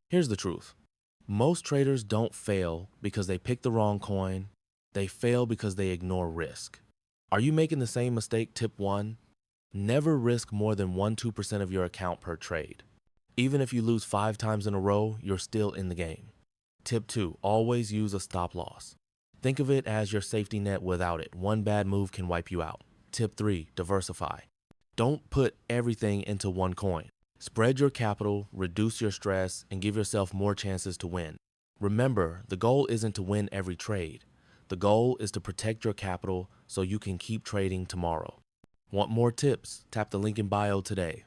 Here's the truth. Most traders don't fail because they pick the wrong coin. They fail because they ignore risk. Are you making the same mistake? Tip 1. Never risk more than 1-2% of your account per trade. Even if you lose 5 times in a row, you're still in the game. Tip 2. Always use a stop loss. Think of it as your safety net. Without it, one bad move can wipe you out. Tip 3. Diversify. Don't put everything into one coin. Spread your capital, reduce your stress, and give yourself more chances to win. Remember, the goal isn't to win every trade. The goal is to protect your capital so you can keep trading tomorrow. Want more tips? Tap the link in bio today.